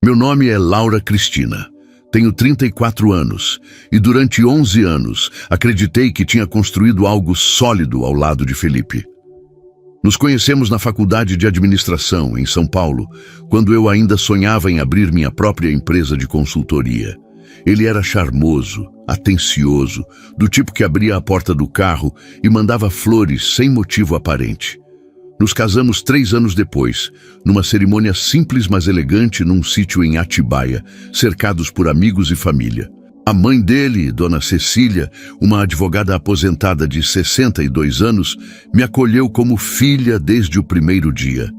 Meu nome é Laura Cristina. Tenho 34 anos e durante 11 anos acreditei que tinha construído algo sólido ao lado de Felipe. Nos conhecemos na Faculdade de Administração, em São Paulo, quando eu ainda sonhava em abrir minha própria empresa de consultoria. Ele era charmoso, atencioso, do tipo que abria a porta do carro e mandava flores sem motivo aparente. Nos casamos 3 anos depois, numa cerimônia simples mas elegante num sítio em Atibaia, cercados por amigos e família. A mãe dele, Dona Cecília, uma advogada aposentada de 62 anos, me acolheu como filha desde o primeiro dia.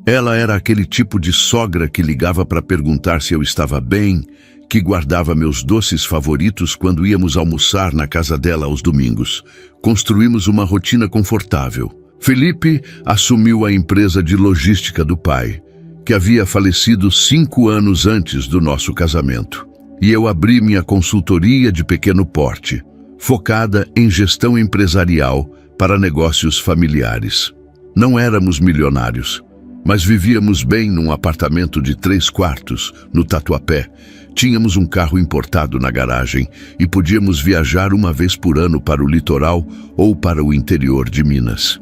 Ela era aquele tipo de sogra que ligava para perguntar se eu estava bem, que guardava meus doces favoritos quando íamos almoçar na casa dela aos domingos. Construímos uma rotina confortável. Felipe assumiu a empresa de logística do pai, que havia falecido 5 anos antes do nosso casamento. E eu abri minha consultoria de pequeno porte, focada em gestão empresarial para negócios familiares. Não éramos milionários, mas vivíamos bem num apartamento de 3 quartos, no Tatuapé. Tínhamos um carro importado na garagem e podíamos viajar uma vez por ano para o litoral ou para o interior de Minas.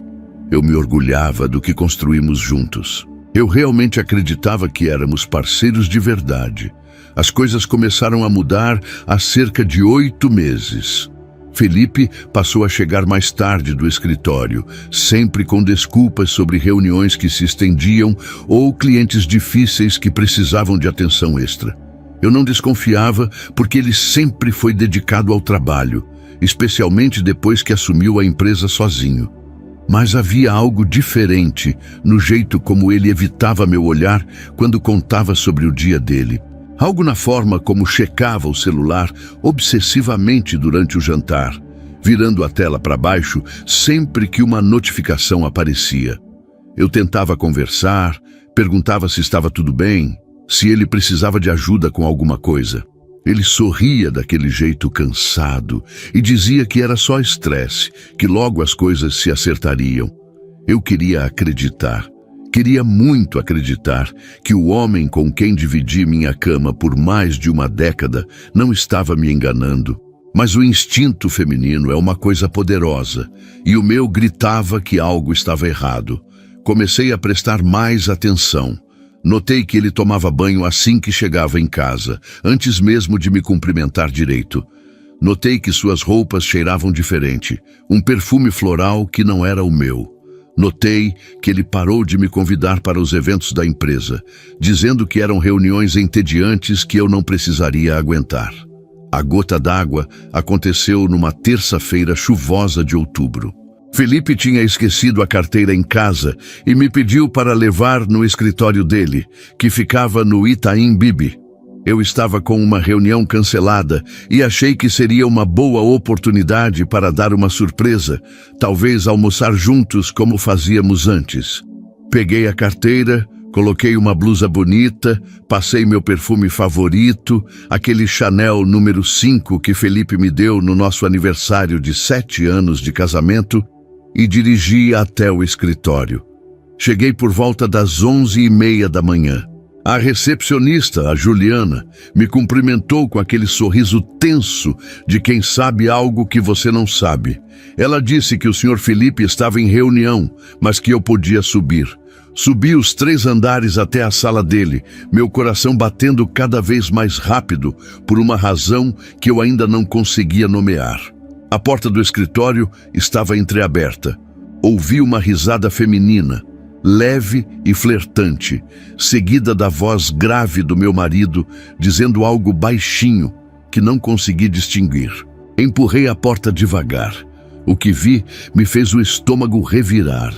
Eu me orgulhava do que construímos juntos. Eu realmente acreditava que éramos parceiros de verdade. As coisas começaram a mudar há cerca de 8 meses. Felipe passou a chegar mais tarde do escritório, sempre com desculpas sobre reuniões que se estendiam ou clientes difíceis que precisavam de atenção extra. Eu não desconfiava porque ele sempre foi dedicado ao trabalho, especialmente depois que assumiu a empresa sozinho. Mas havia algo diferente no jeito como ele evitava meu olhar quando contava sobre o dia dele. Algo na forma como checava o celular obsessivamente durante o jantar, virando a tela para baixo sempre que uma notificação aparecia. Eu tentava conversar, perguntava se estava tudo bem, se ele precisava de ajuda com alguma coisa. Ele sorria daquele jeito cansado e dizia que era só estresse, que logo as coisas se acertariam. Eu queria acreditar. Queria muito acreditar que o homem com quem dividi minha cama por mais de uma década não estava me enganando. Mas o instinto feminino é uma coisa poderosa, e o meu gritava que algo estava errado. Comecei a prestar mais atenção. Notei que ele tomava banho assim que chegava em casa, antes mesmo de me cumprimentar direito. Notei que suas roupas cheiravam diferente, um perfume floral que não era o meu. Notei que ele parou de me convidar para os eventos da empresa, dizendo que eram reuniões entediantes que eu não precisaria aguentar. A gota d'água aconteceu numa terça-feira chuvosa de outubro. Felipe tinha esquecido a carteira em casa e me pediu para levar no escritório dele, que ficava no Itaim Bibi. Eu estava com uma reunião cancelada e achei que seria uma boa oportunidade para dar uma surpresa, talvez almoçar juntos como fazíamos antes. Peguei a carteira, coloquei uma blusa bonita, passei meu perfume favorito, aquele Chanel número 5 que Felipe me deu no nosso aniversário de 7 anos de casamento, e dirigi até o escritório. Cheguei por volta das 11h30 da manhã. A recepcionista, a Juliana, me cumprimentou com aquele sorriso tenso de quem sabe algo que você não sabe. Ela disse que o Sr. Felipe estava em reunião, mas que eu podia subir. Subi os 3 andares até a sala dele, meu coração batendo cada vez mais rápido por uma razão que eu ainda não conseguia nomear. A porta do escritório estava entreaberta. Ouvi uma risada feminina, leve e flertante, seguida da voz grave do meu marido, dizendo algo baixinho, que não consegui distinguir. Empurrei a porta devagar. O que vi me fez o estômago revirar.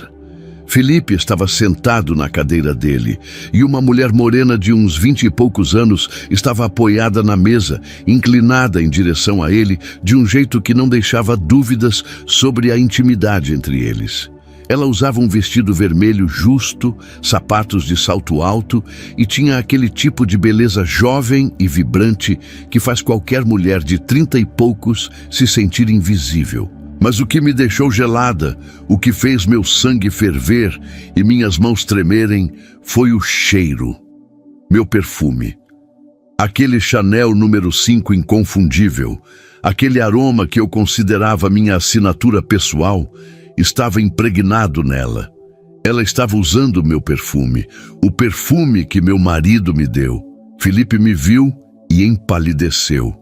Felipe estava sentado na cadeira dele, e uma mulher morena de uns 20 e poucos anos estava apoiada na mesa, inclinada em direção a ele, de um jeito que não deixava dúvidas sobre a intimidade entre eles. Ela usava um vestido vermelho justo, sapatos de salto alto e tinha aquele tipo de beleza jovem e vibrante que faz qualquer mulher de 30 e poucos se sentir invisível. Mas o que me deixou gelada, o que fez meu sangue ferver e minhas mãos tremerem, foi o cheiro. Meu perfume. Aquele Chanel número 5 inconfundível, aquele aroma que eu considerava minha assinatura pessoal, estava impregnado nela. Ela estava usando meu perfume, o perfume que meu marido me deu. Felipe me viu e empalideceu.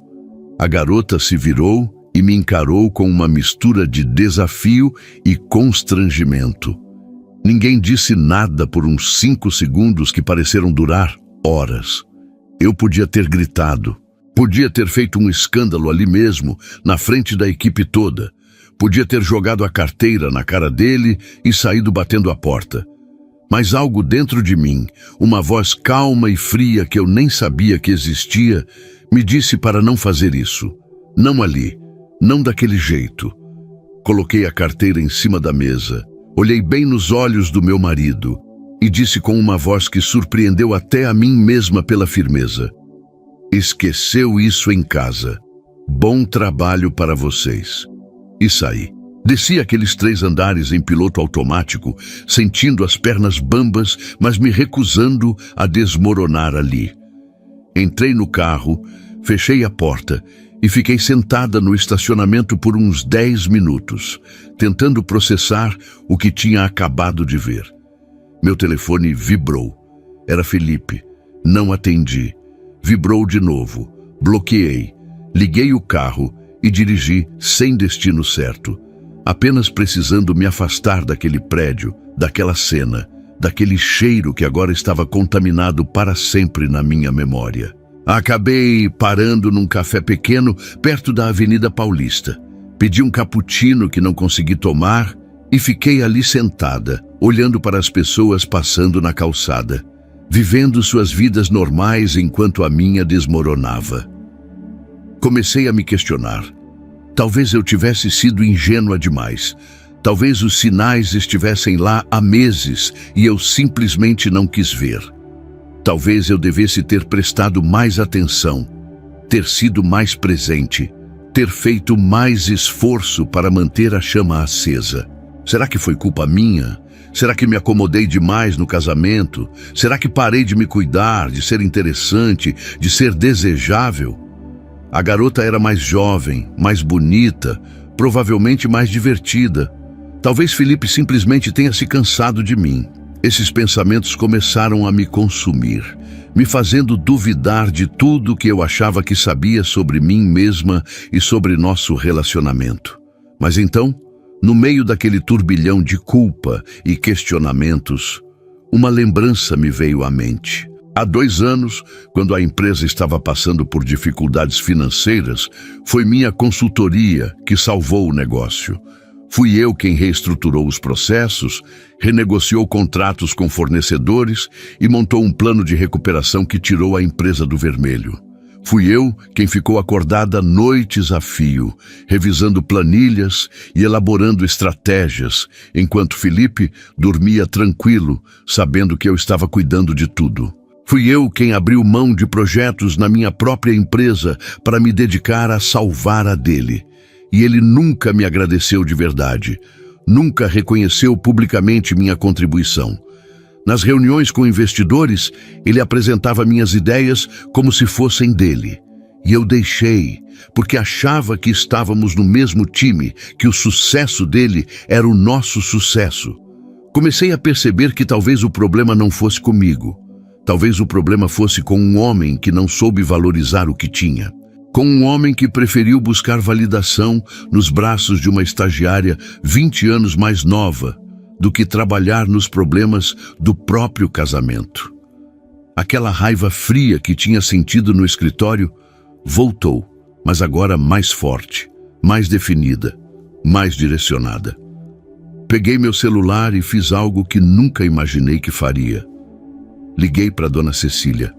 A garota se virou e me encarou com uma mistura de desafio e constrangimento. Ninguém disse nada por uns 5 segundos que pareceram durar horas. Eu podia ter gritado, podia ter feito um escândalo ali mesmo, na frente da equipe toda. Podia ter jogado a carteira na cara dele e saído batendo a porta. Mas algo dentro de mim, uma voz calma e fria que eu nem sabia que existia, me disse para não fazer isso. Não ali, não daquele jeito. Coloquei a carteira em cima da mesa, olhei bem nos olhos do meu marido e disse com uma voz que surpreendeu até a mim mesma pela firmeza: "Esqueceu isso em casa. Bom trabalho para vocês." E saí. Desci aqueles 3 andares em piloto automático, sentindo as pernas bambas, mas me recusando a desmoronar ali. Entrei no carro, fechei a porta e fiquei sentada no estacionamento por uns 10 minutos, tentando processar o que tinha acabado de ver. Meu telefone vibrou. Era Felipe. Não atendi. Vibrou de novo. Bloqueei. Liguei o carro e dirigi sem destino certo, apenas precisando me afastar daquele prédio, daquela cena, daquele cheiro que agora estava contaminado para sempre na minha memória. Acabei parando num café pequeno perto da Avenida Paulista. Pedi um cappuccino que não consegui tomar e fiquei ali sentada, olhando para as pessoas passando na calçada, vivendo suas vidas normais enquanto a minha desmoronava. Comecei a me questionar. Talvez eu tivesse sido ingênua demais. Talvez os sinais estivessem lá há meses e eu simplesmente não quis ver. Talvez eu devesse ter prestado mais atenção, ter sido mais presente, ter feito mais esforço para manter a chama acesa. Será que foi culpa minha? Será que me acomodei demais no casamento? Será que parei de me cuidar, de ser interessante, de ser desejável? A garota era mais jovem, mais bonita, provavelmente mais divertida. Talvez Felipe simplesmente tenha se cansado de mim. Esses pensamentos começaram a me consumir, me fazendo duvidar de tudo que eu achava que sabia sobre mim mesma e sobre nosso relacionamento. Mas então, no meio daquele turbilhão de culpa e questionamentos, uma lembrança me veio à mente. Há 2 anos, quando a empresa estava passando por dificuldades financeiras, foi minha consultoria que salvou o negócio. Fui eu quem reestruturou os processos, renegociou contratos com fornecedores e montou um plano de recuperação que tirou a empresa do vermelho. Fui eu quem ficou acordada noites a fio, revisando planilhas e elaborando estratégias, enquanto Felipe dormia tranquilo, sabendo que eu estava cuidando de tudo. Fui eu quem abriu mão de projetos na minha própria empresa para me dedicar a salvar a dele. E ele nunca me agradeceu de verdade, nunca reconheceu publicamente minha contribuição. Nas reuniões com investidores, ele apresentava minhas ideias como se fossem dele. E eu deixei, porque achava que estávamos no mesmo time, que o sucesso dele era o nosso sucesso. Comecei a perceber que talvez o problema não fosse comigo. Talvez o problema fosse com um homem que não soube valorizar o que tinha. Com um homem que preferiu buscar validação nos braços de uma estagiária 20 anos mais nova do que trabalhar nos problemas do próprio casamento. Aquela raiva fria que tinha sentido no escritório voltou, mas agora mais forte, mais definida, mais direcionada. Peguei meu celular e fiz algo que nunca imaginei que faria. Liguei para Dona Cecília.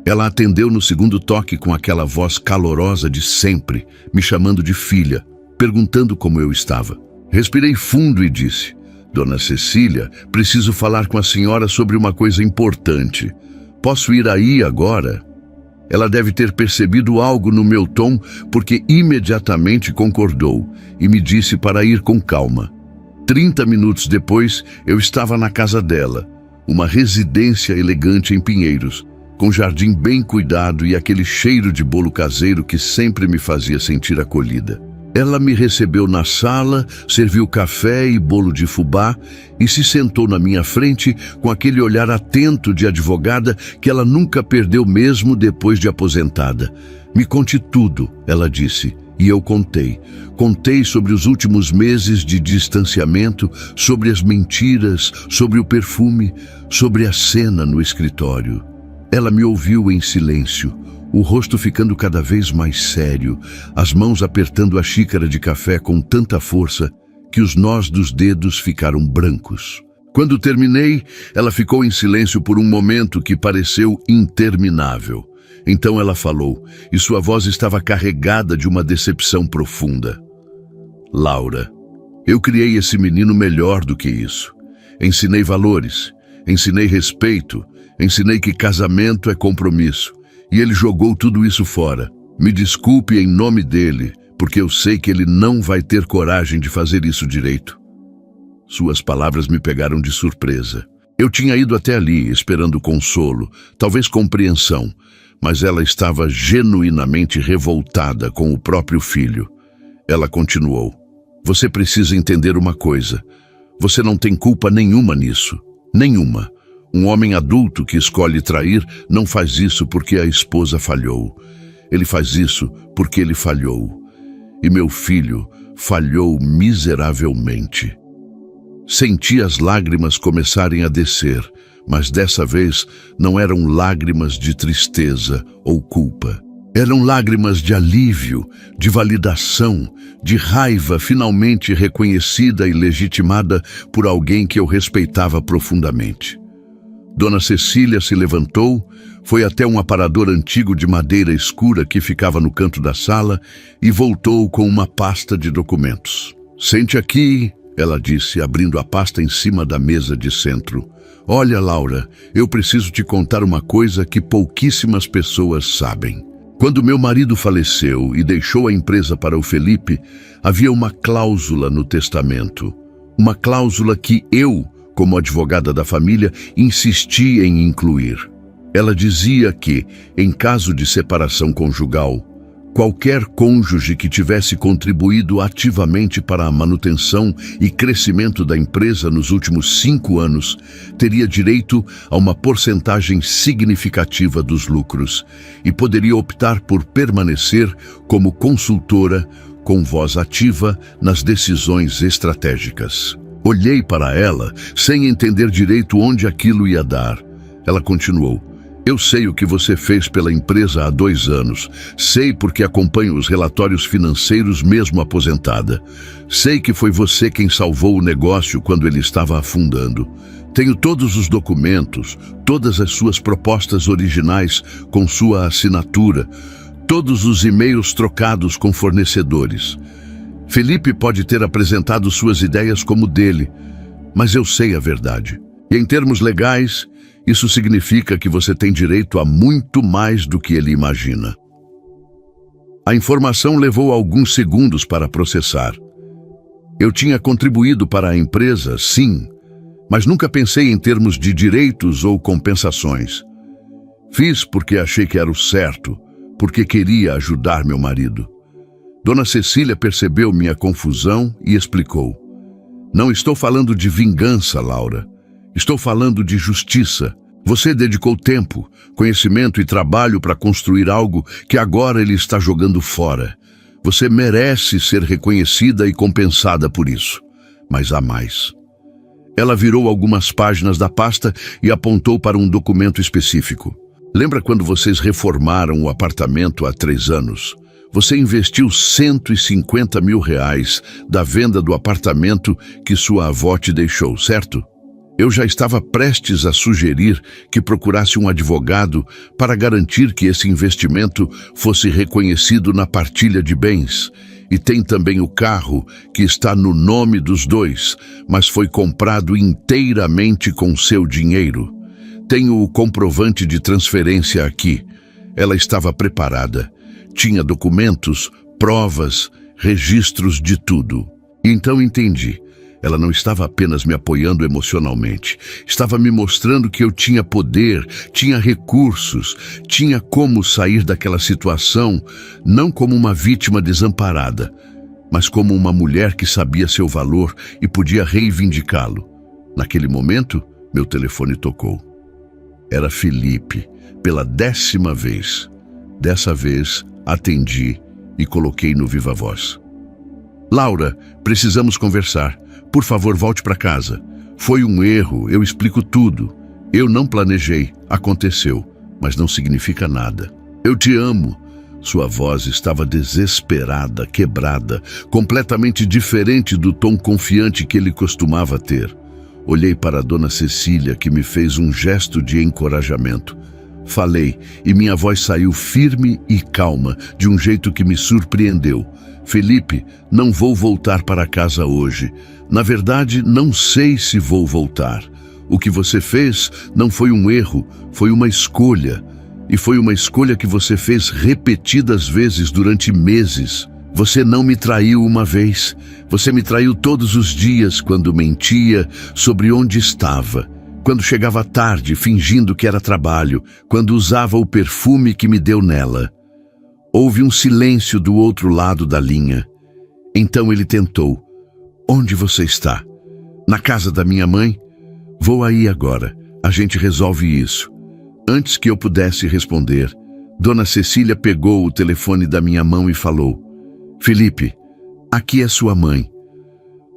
Ela atendeu no segundo toque com aquela voz calorosa de sempre, me chamando de filha, perguntando como eu estava. Respirei fundo e disse: "Dona Cecília, preciso falar com a senhora sobre uma coisa importante. Posso ir aí agora?" Ela deve ter percebido algo no meu tom, porque imediatamente concordou e me disse para ir com calma. 30 minutos depois, eu estava na casa dela, uma residência elegante em Pinheiros, com jardim bem cuidado e aquele cheiro de bolo caseiro que sempre me fazia sentir acolhida. Ela me recebeu na sala, serviu café e bolo de fubá e se sentou na minha frente com aquele olhar atento de advogada que ela nunca perdeu mesmo depois de aposentada. Me conte tudo, ela disse, e eu contei. Contei sobre os últimos meses de distanciamento, sobre as mentiras, sobre o perfume, sobre a cena no escritório. Ela me ouviu em silêncio, o rosto ficando cada vez mais sério, as mãos apertando a xícara de café com tanta força que os nós dos dedos ficaram brancos. Quando terminei, ela ficou em silêncio por um momento que pareceu interminável. Então ela falou, e sua voz estava carregada de uma decepção profunda. Laura, eu criei esse menino melhor do que isso. Ensinei valores, ensinei respeito, ensinei que casamento é compromisso. E ele jogou tudo isso fora. Me desculpe em nome dele, porque eu sei que ele não vai ter coragem de fazer isso direito. Suas palavras me pegaram de surpresa. Eu tinha ido até ali, esperando consolo, talvez compreensão, mas ela estava genuinamente revoltada com o próprio filho. Ela continuou. Você precisa entender uma coisa. Você não tem culpa nenhuma nisso. Nenhuma. Um homem adulto que escolhe trair não faz isso porque a esposa falhou. Ele faz isso porque ele falhou. E meu filho falhou miseravelmente. Senti as lágrimas começarem a descer, mas dessa vez não eram lágrimas de tristeza ou culpa. Eram lágrimas de alívio, de validação, de raiva finalmente reconhecida e legitimada por alguém que eu respeitava profundamente. Dona Cecília se levantou, foi até um aparador antigo de madeira escura que ficava no canto da sala e voltou com uma pasta de documentos. Sente aqui, ela disse, abrindo a pasta em cima da mesa de centro. Olha, Laura, eu preciso te contar uma coisa que pouquíssimas pessoas sabem. Quando meu marido faleceu e deixou a empresa para o Felipe, havia uma cláusula no testamento. Uma cláusula que eu, como advogada da família, insisti em incluir. Ela dizia que, em caso de separação conjugal, qualquer cônjuge que tivesse contribuído ativamente para a manutenção e crescimento da empresa nos últimos 5 anos teria direito a uma porcentagem significativa dos lucros e poderia optar por permanecer como consultora com voz ativa nas decisões estratégicas. Olhei para ela, sem entender direito onde aquilo ia dar. Ela continuou. Eu sei o que você fez pela empresa há 2 anos. Sei porque acompanho os relatórios financeiros mesmo aposentada. Sei que foi você quem salvou o negócio quando ele estava afundando. Tenho todos os documentos, todas as suas propostas originais com sua assinatura, todos os e-mails trocados com fornecedores. Felipe pode ter apresentado suas ideias como dele, mas eu sei a verdade. E em termos legais, isso significa que você tem direito a muito mais do que ele imagina. A informação levou alguns segundos para processar. Eu tinha contribuído para a empresa, sim, mas nunca pensei em termos de direitos ou compensações. Fiz porque achei que era o certo, porque queria ajudar meu marido. Dona Cecília percebeu minha confusão e explicou. Não estou falando de vingança, Laura. Estou falando de justiça. Você dedicou tempo, conhecimento e trabalho para construir algo que agora ele está jogando fora. Você merece ser reconhecida e compensada por isso. Mas há mais. Ela virou algumas páginas da pasta e apontou para um documento específico. Lembra quando vocês reformaram o apartamento há 3 anos? Você investiu R$150 mil da venda do apartamento que sua avó te deixou, certo? Eu já estava prestes a sugerir que procurasse um advogado para garantir que esse investimento fosse reconhecido na partilha de bens. E tem também o carro, que está no nome dos 2, mas foi comprado inteiramente com seu dinheiro. Tenho o comprovante de transferência aqui. Ela estava preparada. Tinha documentos, provas, registros de tudo. Então entendi. Ela não estava apenas me apoiando emocionalmente, estava me mostrando que eu tinha poder, tinha recursos, tinha como sair daquela situação, não como uma vítima desamparada, mas como uma mulher que sabia seu valor e podia reivindicá-lo. Naquele momento, meu telefone tocou. Era Felipe, pela 10ª vez. Dessa vez, atendi e coloquei no viva voz. Laura, precisamos conversar. Por favor, volte para casa. Foi um erro, eu explico tudo. Eu não planejei, aconteceu, mas não significa nada. Eu te amo. Sua voz estava desesperada, quebrada, completamente diferente do tom confiante que ele costumava ter. Olhei para a dona Cecília, que me fez um gesto de encorajamento. Falei, e minha voz saiu firme e calma, de um jeito que me surpreendeu. Felipe, não vou voltar para casa hoje. Na verdade, não sei se vou voltar. O que você fez não foi um erro, foi uma escolha. E foi uma escolha que você fez repetidas vezes durante meses. Você não me traiu uma vez. Você me traiu todos os dias quando mentia sobre onde estava. Quando chegava tarde, fingindo que era trabalho. Quando usava o perfume que me deu nela. Houve um silêncio do outro lado da linha. Então ele tentou. Onde você está? Na casa da minha mãe? Vou aí agora. A gente resolve isso. Antes que eu pudesse responder, Dona Cecília pegou o telefone da minha mão e falou: Felipe, aqui é sua mãe.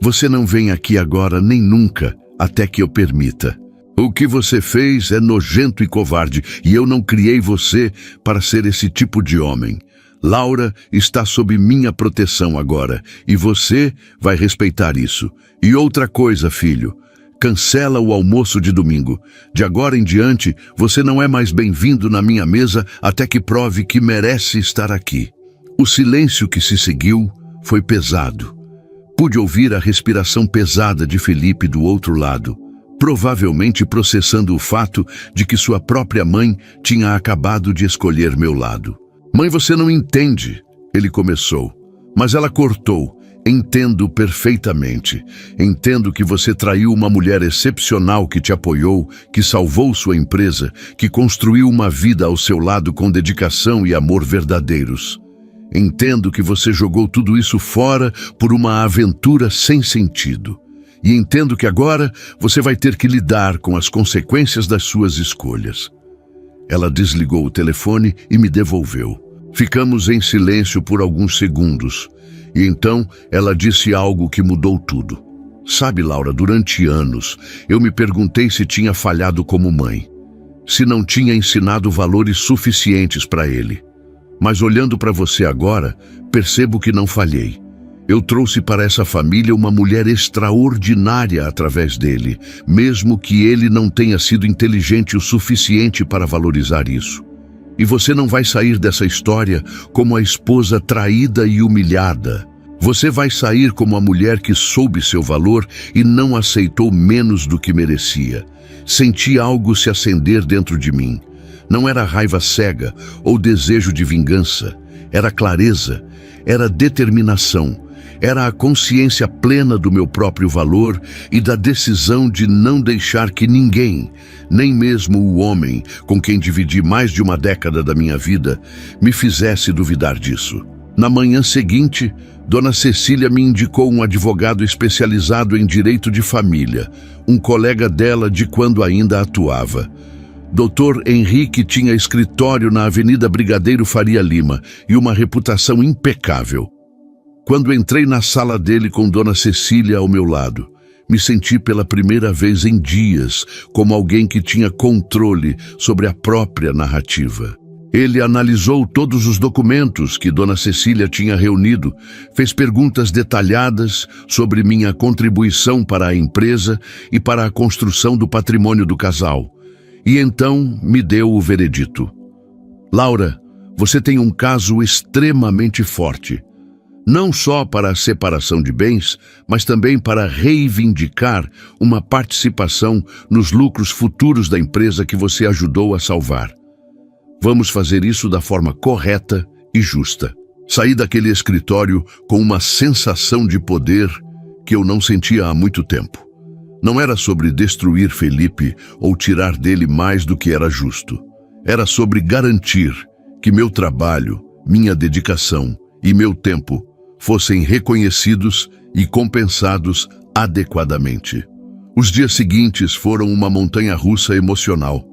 Você não vem aqui agora nem nunca, até que eu permita. O que você fez é nojento e covarde, e eu não criei você para ser esse tipo de homem. Laura está sob minha proteção agora, e você vai respeitar isso. E outra coisa, filho, cancela o almoço de domingo. De agora em diante, você não é mais bem-vindo na minha mesa até que prove que merece estar aqui. O silêncio que se seguiu foi pesado. Pude ouvir a respiração pesada de Felipe do outro lado, provavelmente processando o fato de que sua própria mãe tinha acabado de escolher meu lado. Mãe, você não entende, ele começou, mas ela cortou. Entendo perfeitamente. Entendo que você traiu uma mulher excepcional que te apoiou, que salvou sua empresa, que construiu uma vida ao seu lado com dedicação e amor verdadeiros. Entendo que você jogou tudo isso fora por uma aventura sem sentido. E entendo que agora você vai ter que lidar com as consequências das suas escolhas. Ela desligou o telefone e me devolveu. Ficamos em silêncio por alguns segundos. E então ela disse algo que mudou tudo. Sabe, Laura, durante anos eu me perguntei se tinha falhado como mãe. Se não tinha ensinado valores suficientes para ele. Mas olhando para você agora, percebo que não falhei. Eu trouxe para essa família uma mulher extraordinária através dele, mesmo que ele não tenha sido inteligente o suficiente para valorizar isso. E você não vai sair dessa história como a esposa traída e humilhada. Você vai sair como a mulher que soube seu valor e não aceitou menos do que merecia. Senti algo se acender dentro de mim. Não era raiva cega ou desejo de vingança. Era clareza, era determinação. Era a consciência plena do meu próprio valor e da decisão de não deixar que ninguém, nem mesmo o homem com quem dividi mais de uma década da minha vida, me fizesse duvidar disso. Na manhã seguinte, Dona Cecília me indicou um advogado especializado em direito de família, um colega dela de quando ainda atuava. Dr. Henrique tinha escritório na Avenida Brigadeiro Faria Lima e uma reputação impecável. Quando entrei na sala dele com Dona Cecília ao meu lado, me senti pela primeira vez em dias como alguém que tinha controle sobre a própria narrativa. Ele analisou todos os documentos que Dona Cecília tinha reunido, fez perguntas detalhadas sobre minha contribuição para a empresa e para a construção do patrimônio do casal. E então me deu o veredito. Laura, você tem um caso extremamente forte. Não só para a separação de bens, mas também para reivindicar uma participação nos lucros futuros da empresa que você ajudou a salvar. Vamos fazer isso da forma correta e justa. Saí daquele escritório com uma sensação de poder que eu não sentia há muito tempo. Não era sobre destruir Felipe ou tirar dele mais do que era justo. Era sobre garantir que meu trabalho, minha dedicação e meu tempo fossem reconhecidos e compensados adequadamente. Os dias seguintes foram uma montanha-russa emocional.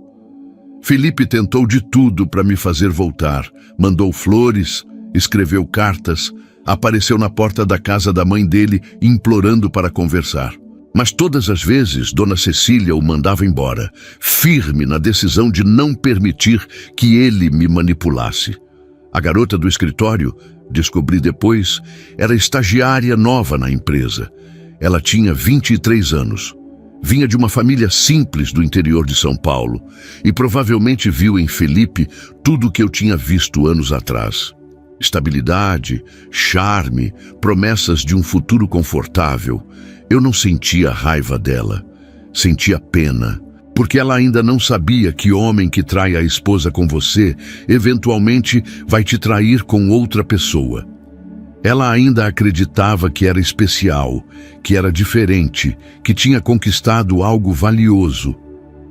Felipe tentou de tudo para me fazer voltar. Mandou flores, escreveu cartas, apareceu na porta da casa da mãe dele implorando para conversar. Mas todas as vezes, Dona Cecília o mandava embora, firme na decisão de não permitir que ele me manipulasse. A garota do escritório, descobri depois, era estagiária nova na empresa. Ela tinha 23 anos. Vinha de uma família simples do interior de São Paulo e provavelmente viu em Felipe tudo o que eu tinha visto anos atrás. Estabilidade, charme, promessas de um futuro confortável. Eu não sentia raiva dela, sentia pena, porque ela ainda não sabia que homem que trai a esposa com você, eventualmente vai te trair com outra pessoa. Ela ainda acreditava que era especial, que era diferente, que tinha conquistado algo valioso.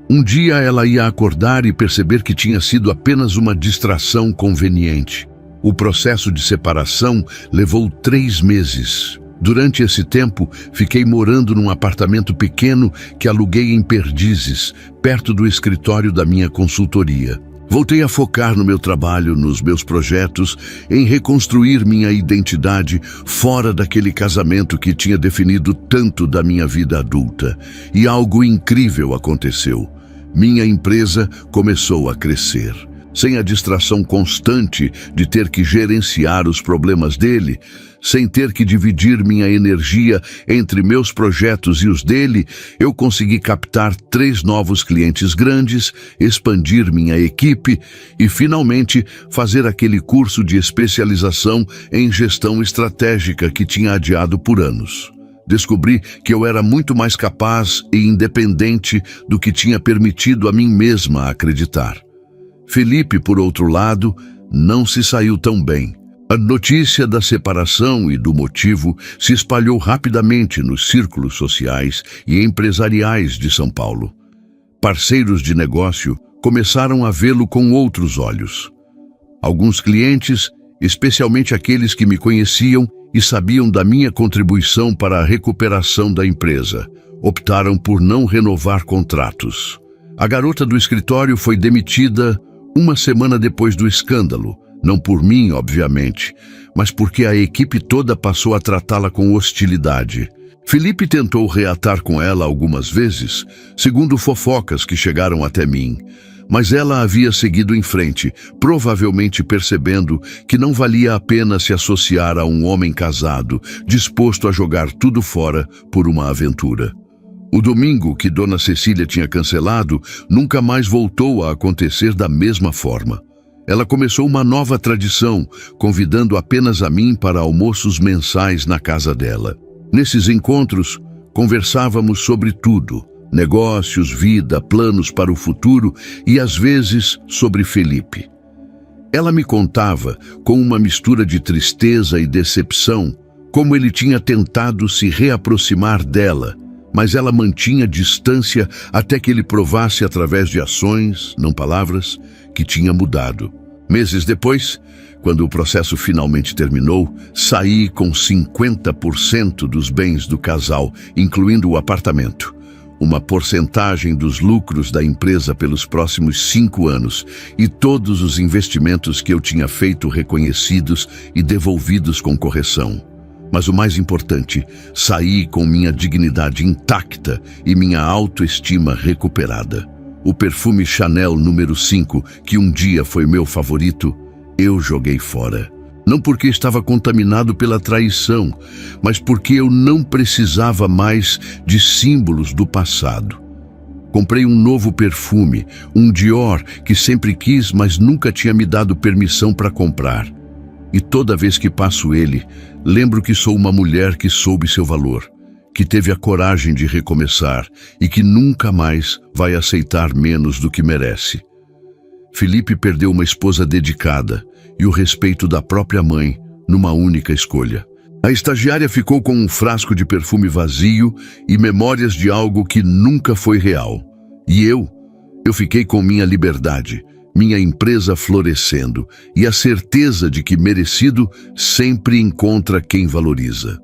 Um dia ela ia acordar e perceber que tinha sido apenas uma distração conveniente. O processo de separação levou 3 meses. Durante esse tempo, fiquei morando num apartamento pequeno que aluguei em Perdizes, perto do escritório da minha consultoria. Voltei a focar no meu trabalho, nos meus projetos, em reconstruir minha identidade fora daquele casamento que tinha definido tanto da minha vida adulta. E algo incrível aconteceu. Minha empresa começou a crescer. Sem a distração constante de ter que gerenciar os problemas dele, sem ter que dividir minha energia entre meus projetos e os dele, eu consegui captar 3 novos clientes grandes, expandir minha equipe e, finalmente, fazer aquele curso de especialização em gestão estratégica que tinha adiado por anos. Descobri que eu era muito mais capaz e independente do que tinha permitido a mim mesma acreditar. Felipe, por outro lado, não se saiu tão bem. A notícia da separação e do motivo se espalhou rapidamente nos círculos sociais e empresariais de São Paulo. Parceiros de negócio começaram a vê-lo com outros olhos. Alguns clientes, especialmente aqueles que me conheciam e sabiam da minha contribuição para a recuperação da empresa, optaram por não renovar contratos. A garota do escritório foi demitida 1 semana depois do escândalo, não por mim, obviamente, mas porque a equipe toda passou a tratá-la com hostilidade. Felipe tentou reatar com ela algumas vezes, segundo fofocas que chegaram até mim, mas ela havia seguido em frente, provavelmente percebendo que não valia a pena se associar a um homem casado, disposto a jogar tudo fora por uma aventura. O domingo que Dona Cecília tinha cancelado nunca mais voltou a acontecer da mesma forma. Ela começou uma nova tradição, convidando apenas a mim para almoços mensais na casa dela. Nesses encontros, conversávamos sobre tudo: negócios, vida, planos para o futuro e, às vezes, sobre Felipe. Ela me contava, com uma mistura de tristeza e decepção, como ele tinha tentado se reaproximar dela, mas ela mantinha distância até que ele provasse através de ações, não palavras, que tinha mudado. Meses depois, quando o processo finalmente terminou, saí com 50% dos bens do casal, incluindo o apartamento, uma porcentagem dos lucros da empresa pelos próximos 5 anos e todos os investimentos que eu tinha feito reconhecidos e devolvidos com correção. Mas o mais importante, saí com minha dignidade intacta e minha autoestima recuperada. O perfume Chanel número 5, que um dia foi meu favorito, eu joguei fora. Não porque estava contaminado pela traição, mas porque eu não precisava mais de símbolos do passado. Comprei um novo perfume, um Dior, que sempre quis, mas nunca tinha me dado permissão para comprar. E toda vez que passo ele, lembro que sou uma mulher que soube seu valor, que teve a coragem de recomeçar e que nunca mais vai aceitar menos do que merece. Felipe perdeu uma esposa dedicada e o respeito da própria mãe numa única escolha. A estagiária ficou com um frasco de perfume vazio e memórias de algo que nunca foi real. E eu fiquei com minha liberdade, minha empresa florescendo e a certeza de que merecido sempre encontra quem valoriza.